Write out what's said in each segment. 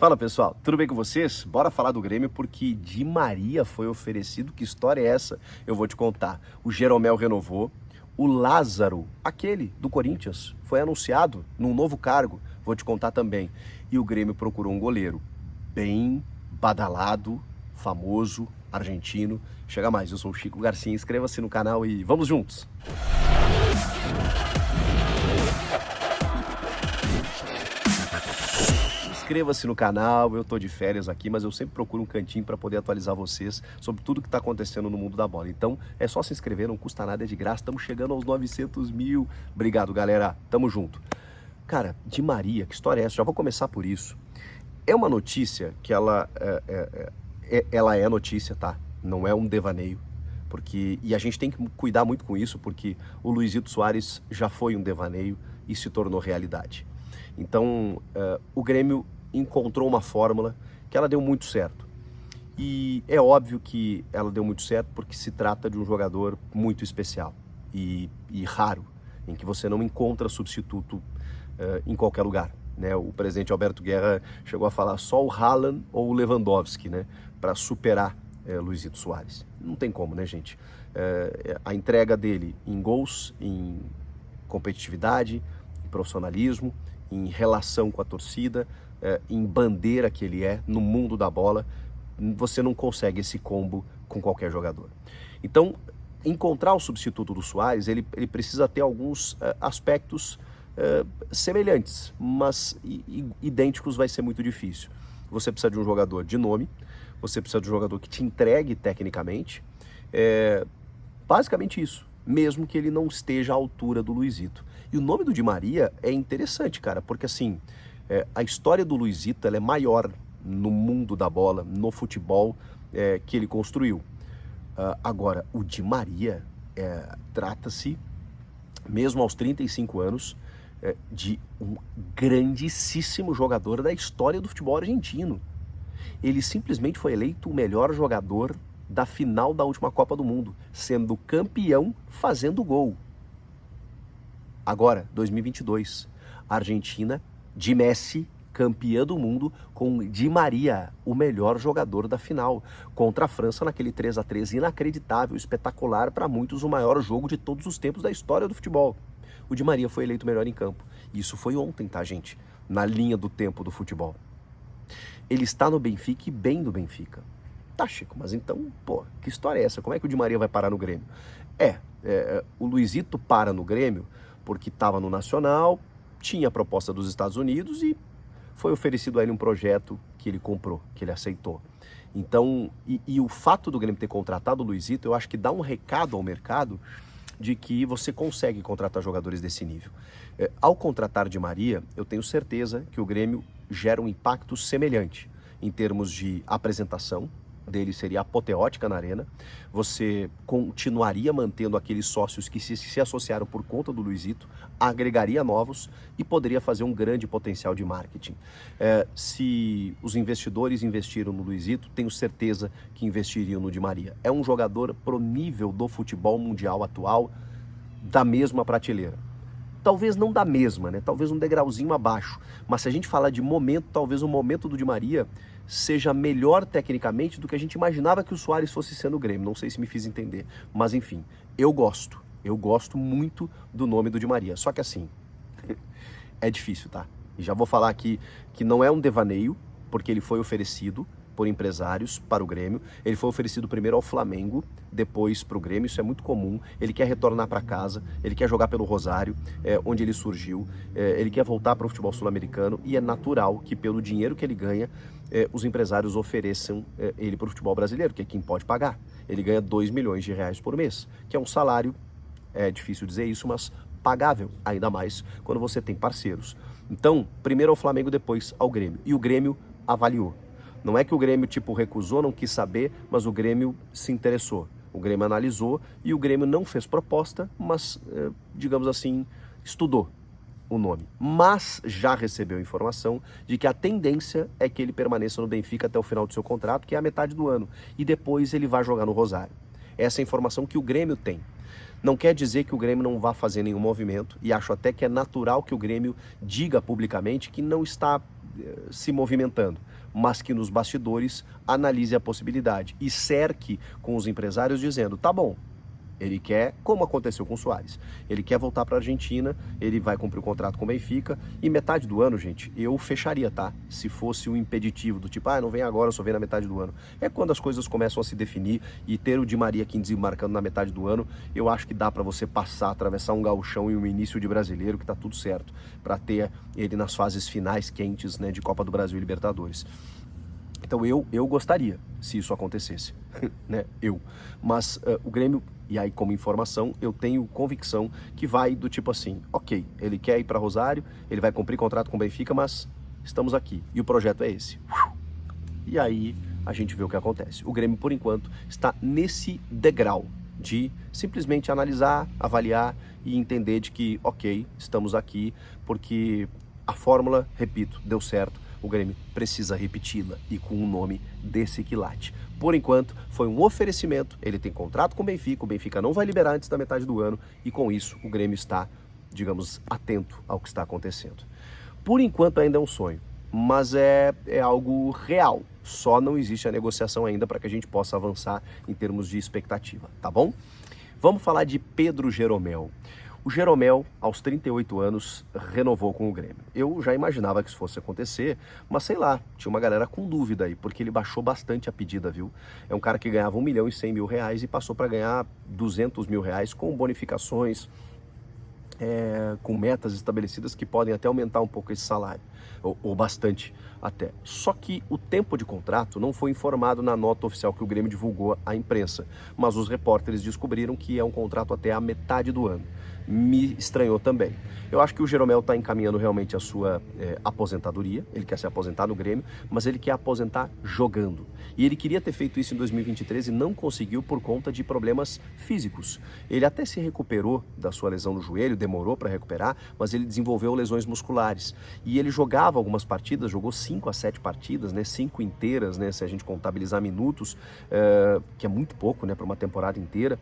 Fala pessoal, tudo bem com vocês? Bora falar do Grêmio porque Di Maria foi oferecido. Que história é essa? Eu vou te contar. O Jeromel renovou, o Lázaro, aquele do Corinthians, foi anunciado num novo cargo. Vou te contar também. E o Grêmio procurou um goleiro bem badalado, famoso, argentino. Chega mais, eu sou o Chico Garcia, inscreva-se no canal e vamos juntos! Inscreva-se no canal, eu tô de férias aqui, mas eu sempre procuro um cantinho para poder atualizar vocês sobre tudo que está acontecendo no mundo da bola. Então é só se inscrever, não custa nada, é de graça, estamos chegando aos 900 mil. Obrigado, galera, tamo junto. Cara, Di Maria, que história é essa? Já vou começar por isso. É uma notícia que ela é notícia, tá? Não é um devaneio. E a gente tem que cuidar muito com isso, porque o Luizito Soares já foi um devaneio e se tornou realidade. Então, o Grêmio encontrou uma fórmula que ela deu muito certo. E é óbvio que ela deu muito certo porque se trata de um jogador muito especial e raro, em que você não encontra substituto em qualquer lugar, né? O presidente Alberto Guerra chegou a falar só o Haaland ou o Lewandowski, né, para superar Luizito Soares. Não tem como, né, gente? A entrega dele em gols, em competitividade, em profissionalismo, em relação com a torcida, em bandeira que ele é no mundo da bola, você não consegue esse combo com qualquer jogador. Então, encontrar o substituto do Soares, ele precisa ter alguns aspectos semelhantes, mas idênticos vai ser muito difícil. Você precisa de um jogador de nome, você precisa de um jogador que te entregue tecnicamente, basicamente isso, mesmo que ele não esteja à altura do Luizito. E o nome do Di Maria é interessante, cara, porque assim, a história do Luizito ela é maior no mundo da bola, no futebol que ele construiu. Agora, o Di Maria trata-se, mesmo aos 35 anos, de um grandíssimo jogador da história do futebol argentino. Ele simplesmente foi eleito o melhor jogador da final da última Copa do Mundo, sendo campeão fazendo gol. Agora, 2022, Argentina de Messi, campeã do mundo, com Di Maria, o melhor jogador da final, contra a França naquele 3-3 inacreditável, espetacular, para muitos o maior jogo de todos os tempos da história do futebol. O Di Maria foi eleito o melhor em campo. Isso foi ontem, tá, gente? Na linha do tempo do futebol. Ele está no Benfica e bem do Benfica. Tá, Chico, mas então, pô, que história é essa? Como é que o Di Maria vai parar no Grêmio? O Luizito para no Grêmio porque estava no Nacional, tinha a proposta dos Estados Unidos e foi oferecido a ele um projeto que ele comprou, que ele aceitou. Então, o fato do Grêmio ter contratado o Luizito, eu acho que dá um recado ao mercado de que você consegue contratar jogadores desse nível. Ao contratar Di Maria, eu tenho certeza que o Grêmio gera um impacto semelhante em termos de apresentação dele, seria apoteótica na arena. Você continuaria mantendo aqueles sócios que se associaram por conta do Luizito, agregaria novos e poderia fazer um grande potencial de marketing. Se os investidores investiram no Luizito, tenho certeza que investiriam no Di Maria. É um jogador pro nível do futebol mundial atual, da mesma prateleira. Talvez não da mesma, né? Talvez um degrauzinho abaixo. Mas se a gente falar de momento, talvez o momento do Di Maria seja melhor tecnicamente do que a gente imaginava que o Soares fosse sendo o Grêmio. Não sei se me fiz entender. Mas enfim, eu gosto muito do nome do Di Maria. Só que assim, é difícil, tá? E já vou falar aqui que não é um devaneio, porque ele foi oferecido por empresários para o Grêmio. Ele foi oferecido primeiro ao Flamengo, depois para o Grêmio. Isso é muito comum. Ele quer retornar para casa, ele quer jogar pelo Rosário, onde ele surgiu, ele quer voltar para o futebol sul-americano e é natural que pelo dinheiro que ele ganha, os empresários ofereçam ele para o futebol brasileiro, que é quem pode pagar. Ele ganha 2 milhões de reais por mês, que é um salário, é difícil dizer isso, mas pagável, ainda mais quando você tem parceiros. Então, primeiro ao Flamengo, depois ao Grêmio. E o Grêmio avaliou. Não é que o Grêmio recusou, não quis saber, mas o Grêmio se interessou. O Grêmio analisou e o Grêmio não fez proposta, mas, digamos assim, estudou o nome. Mas já recebeu informação de que a tendência é que ele permaneça no Benfica até o final do seu contrato, que é a metade do ano. E depois ele vai jogar no Rosário. Essa é a informação que o Grêmio tem. Não quer dizer que o Grêmio não vá fazer nenhum movimento, e acho até que é natural que o Grêmio diga publicamente que não está se movimentando, mas que nos bastidores analise a possibilidade e cerque com os empresários dizendo, tá bom, ele quer, como aconteceu com o Suárez, ele quer voltar para a Argentina, ele vai cumprir o contrato com o Benfica, e metade do ano, gente, eu fecharia, tá? Se fosse um impeditivo do tipo, não vem agora, só vem na metade do ano. É quando as coisas começam a se definir, e ter o Di Maria aqui desembarcando na metade do ano, eu acho que dá para você passar, atravessar um gauchão e um início de brasileiro, que tá tudo certo, para ter ele nas fases finais quentes, né, de Copa do Brasil e Libertadores. Então eu gostaria, se isso acontecesse, né, mas o Grêmio, e aí como informação, eu tenho convicção que vai do tipo assim, ok, ele quer ir para Rosário, ele vai cumprir contrato com o Benfica, mas estamos aqui, e o projeto é esse. E aí a gente vê o que acontece. O Grêmio, por enquanto, está nesse degrau de simplesmente analisar, avaliar e entender de que, ok, estamos aqui, porque a fórmula, repito, deu certo, o Grêmio precisa repeti-la e com um nome desse quilate. Por enquanto, foi um oferecimento, ele tem contrato com o Benfica não vai liberar antes da metade do ano e com isso o Grêmio está, digamos, atento ao que está acontecendo. Por enquanto ainda é um sonho, mas é algo real, só não existe a negociação ainda para que a gente possa avançar em termos de expectativa, tá bom? Vamos falar de Pedro Jeromel. O Jeromel, aos 38 anos, renovou com o Grêmio. Eu já imaginava que isso fosse acontecer, mas sei lá, tinha uma galera com dúvida aí, porque ele baixou bastante a pedida, viu? É um cara que ganhava R$1.100.000 e passou para ganhar R$200.000 com bonificações, com metas estabelecidas que podem até aumentar um pouco esse salário, ou bastante até. Só que o tempo de contrato não foi informado na nota oficial que o Grêmio divulgou à imprensa, mas os repórteres descobriram que é um contrato até a metade do ano. Me estranhou também. Eu acho que o Jeromel está encaminhando realmente a sua aposentadoria, ele quer se aposentar no Grêmio, mas ele quer aposentar jogando. E ele queria ter feito isso em 2023 e não conseguiu por conta de problemas físicos. Ele até se recuperou da sua lesão no joelho, demorou para recuperar, mas ele desenvolveu lesões musculares. E ele jogava algumas partidas, jogou 5 a 7 partidas, né, 5 inteiras, né, se a gente contabilizar minutos, que é muito pouco, né, para uma temporada inteira.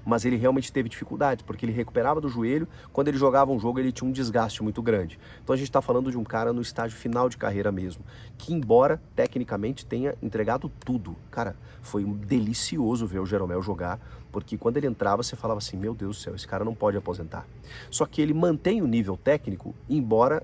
Mas ele realmente teve dificuldades, porque ele recuperava do joelho, quando ele jogava um jogo ele tinha um desgaste muito grande. Então a gente está falando de um cara no estágio final de carreira mesmo, que embora tecnicamente tenha entregado tudo, cara, foi delicioso ver o Jeromel jogar, porque quando ele entrava você falava assim, meu Deus do céu, esse cara não pode aposentar. Só que ele mantém o nível técnico, embora,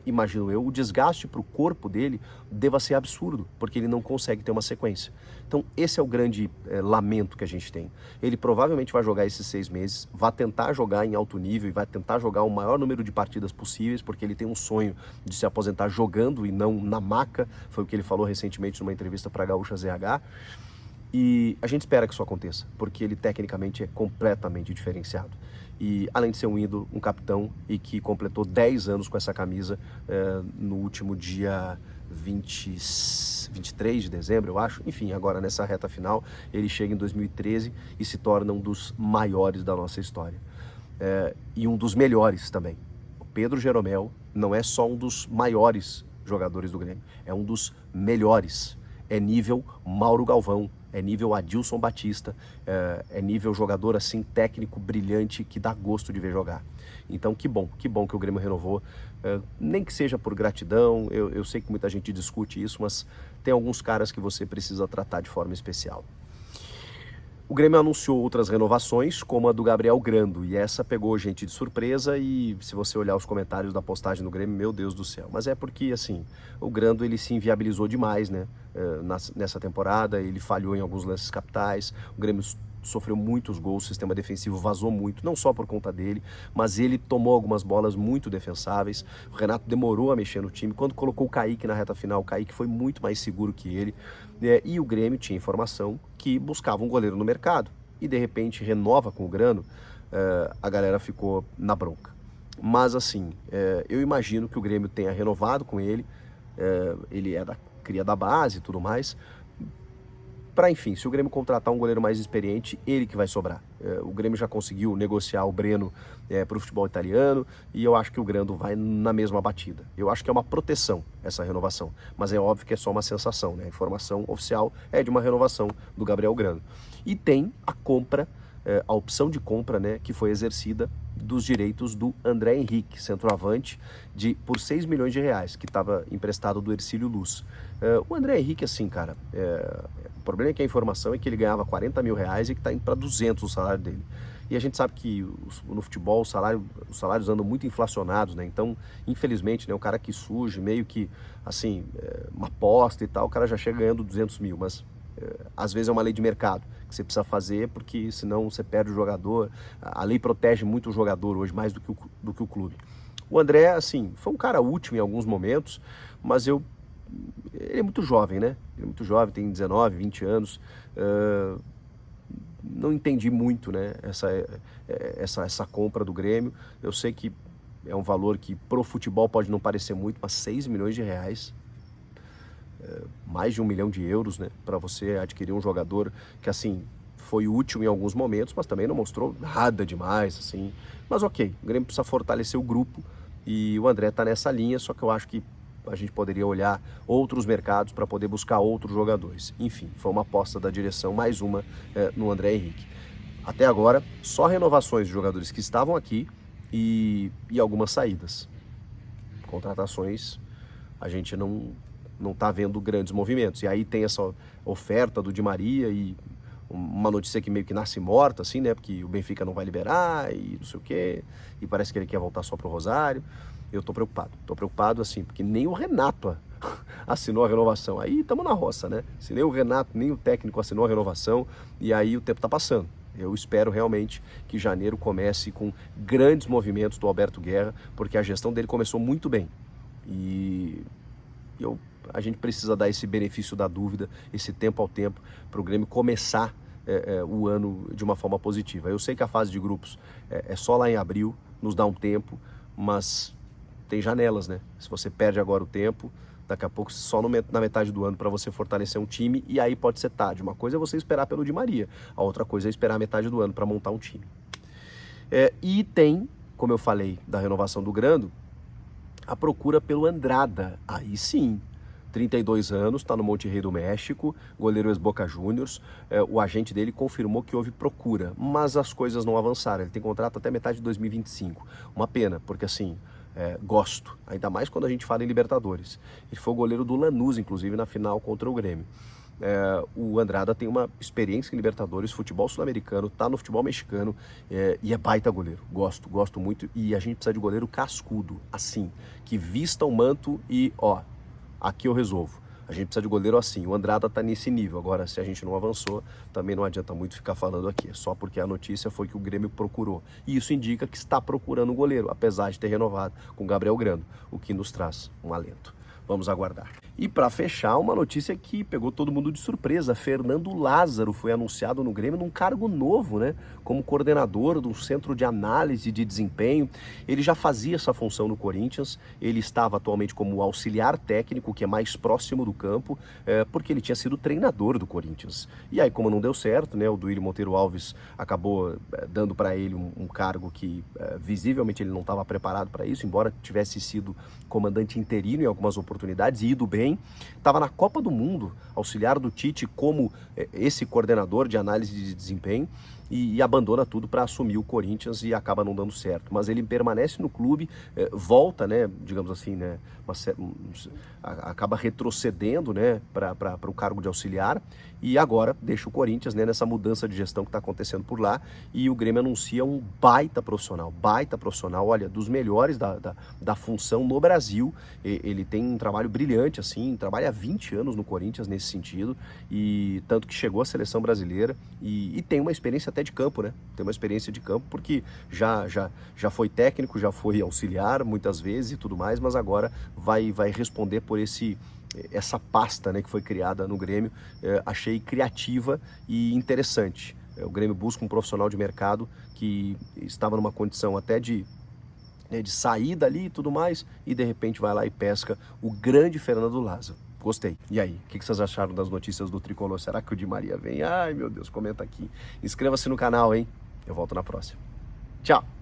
imagino eu, o desgaste para o corpo dele deva ser absurdo, porque ele não consegue ter uma sequência. Então esse é o grande lamento que a gente tem. Ele provavelmente vai jogar esses 6 meses, vai tentar jogar em alto nível e vai tentar jogar o maior número de partidas possíveis, porque ele tem um sonho de se aposentar jogando e não na maca, foi o que ele falou recentemente numa entrevista para a Gaúcha ZH. E a gente espera que isso aconteça, porque ele tecnicamente é completamente diferenciado. E além de ser um ídolo, um capitão, e que completou 10 anos com essa camisa no último dia 23 de dezembro, eu acho. Enfim, agora nessa reta final, ele chega em 2013 e se torna um dos maiores da nossa história. E um dos melhores também. O Pedro Jeromel não é só um dos maiores jogadores do Grêmio, é um dos melhores. É nível Mauro Galvão, é nível Adilson Batista, é nível jogador assim técnico, brilhante, que dá gosto de ver jogar. Então que bom que o Grêmio renovou, nem que seja por gratidão, eu sei que muita gente discute isso, mas tem alguns caras que você precisa tratar de forma especial. O Grêmio anunciou outras renovações, como a do Gabriel Grando, e essa pegou gente de surpresa, e se você olhar os comentários da postagem do Grêmio, meu Deus do céu. Mas é porque, assim, o Grando ele se inviabilizou demais, né, nessa temporada, ele falhou em alguns lances capitais, o Grêmio sofreu muitos gols, o sistema defensivo vazou muito, não só por conta dele, mas ele tomou algumas bolas muito defensáveis. O Renato demorou a mexer no time. Quando colocou o Kaique na reta final, o Kaique foi muito mais seguro que ele, e o Grêmio tinha informação que buscava um goleiro no mercado, e de repente renova com o Grando, a galera ficou na bronca. Mas assim, eu imagino que o Grêmio tenha renovado com ele, ele é da cria da base e tudo mais, para, enfim, se o Grêmio contratar um goleiro mais experiente, ele que vai sobrar. O Grêmio já conseguiu negociar o Breno para o futebol italiano, e eu acho que o Grando vai na mesma batida. Eu acho que é uma proteção essa renovação, mas é óbvio que é só uma sensação, né? A informação oficial é de uma renovação do Gabriel Grando. E tem a compra a opção de compra, né, que foi exercida dos direitos do André Henrique, centroavante, por 6 milhões de reais, que estava emprestado do Hercílio Luz. O André Henrique, assim, cara, o problema é que a informação é que ele ganhava 40 mil reais e que está indo para 200 o salário dele. E a gente sabe que no futebol os salários andam muito inflacionados, né? Então, infelizmente, né, o cara que surge, meio que, assim, uma aposta e tal, o cara já chega ganhando 200 mil, mas às vezes é uma lei de mercado que você precisa fazer, porque senão você perde o jogador. A lei protege muito o jogador hoje, mais do que o clube. O André, assim, foi um cara útil em alguns momentos, mas ele é muito jovem, né? Ele é muito jovem, tem 19, 20 anos. Não entendi muito, né, essa compra do Grêmio. Eu sei que é um valor que pro futebol pode não parecer muito, mas 6 milhões de reais, mais de 1 milhão de euros, né, para você adquirir um jogador que, assim, foi útil em alguns momentos, mas também não mostrou nada demais, assim. Mas ok, o Grêmio precisa fortalecer o grupo e o André tá nessa linha, só que eu acho que a gente poderia olhar outros mercados para poder buscar outros jogadores. Enfim, foi uma aposta da direção, mais uma no André Henrique. Até agora, só renovações de jogadores que estavam aqui e algumas saídas. Contratações, a gente não está vendo grandes movimentos. E aí tem essa oferta do Di Maria e uma notícia que meio que nasce morta, assim, né? Porque o Benfica não vai liberar e não sei o quê. E parece que ele quer voltar só pro Rosário. Eu tô preocupado assim, porque nem o Renato assinou a renovação. Aí estamos na roça, né? Se nem o Renato, nem o técnico assinou a renovação, e aí o tempo tá passando. Eu espero realmente que janeiro comece com grandes movimentos do Alberto Guerra, porque a gestão dele começou muito bem. E a gente precisa dar esse benefício da dúvida, esse tempo ao tempo, para o Grêmio começar o ano de uma forma positiva. Eu sei que a fase de grupos é só lá em abril, nos dá um tempo, mas tem janelas, né? Se você perde agora o tempo, daqui a pouco só na metade do ano para você fortalecer um time, e aí pode ser tarde. Uma coisa é você esperar pelo Di Maria, a outra coisa é esperar a metade do ano para montar um time. E tem, como eu falei, da renovação do Grando, a procura pelo Andrada. Aí sim, 32 anos, está no Monterrey do México, goleiro ex-Boca Juniors. O agente dele confirmou que houve procura, mas as coisas não avançaram. Ele tem contrato até metade de 2025. Uma pena, porque assim, gosto, ainda mais quando a gente fala em Libertadores. Ele foi o goleiro do Lanús, inclusive, na final contra o Grêmio. O Andrada tem uma experiência em Libertadores, futebol sul-americano, tá no futebol mexicano e é baita goleiro. Gosto muito, e a gente precisa de goleiro cascudo, assim, que vista o manto e, aqui eu resolvo. A gente precisa de goleiro assim. O Andrada tá nesse nível. Agora, se a gente não avançou, também não adianta muito ficar falando aqui. Só porque a notícia foi que o Grêmio procurou. E isso indica que está procurando um goleiro, apesar de ter renovado com Gabriel Grando, o que nos traz um alento. Vamos aguardar. E para fechar, uma notícia que pegou todo mundo de surpresa. Fernando Lázaro foi anunciado no Grêmio num cargo novo, né? Como coordenador do Centro de Análise de Desempenho. Ele já fazia essa função no Corinthians. Ele estava atualmente como auxiliar técnico, que é mais próximo do campo, porque ele tinha sido treinador do Corinthians. E aí, como não deu certo, né? O Duílio Monteiro Alves acabou dando para ele um cargo que visivelmente ele não estava preparado para isso, embora tivesse sido comandante interino em algumas oportunidades e ido bem. Estava na Copa do Mundo, auxiliar do Tite como esse coordenador de análise de desempenho, e abandona tudo para assumir o Corinthians e acaba não dando certo. Mas ele permanece no clube, volta, né, digamos assim, né, acaba retrocedendo, né, para o cargo de auxiliar, e agora deixa o Corinthians, né, nessa mudança de gestão que está acontecendo por lá, e o Grêmio anuncia um baita profissional, olha, dos melhores da função no Brasil. Ele tem um trabalho brilhante, assim, trabalha há 20 anos no Corinthians nesse sentido, e tanto que chegou à seleção brasileira, e tem uma experiência até de campo, né? Tem uma experiência de campo, porque já foi técnico, já foi auxiliar muitas vezes e tudo mais, mas agora vai responder por essa pasta, né, que foi criada no Grêmio. Achei criativa e interessante. O Grêmio busca um profissional de mercado que estava numa condição até de sair dali e tudo mais, e de repente vai lá e pesca o grande Fernando Lázaro. Gostei. E aí, o que vocês acharam das notícias do Tricolor? Será que o Di Maria vem? Ai, meu Deus, comenta aqui. Inscreva-se no canal, hein? Eu volto na próxima. Tchau!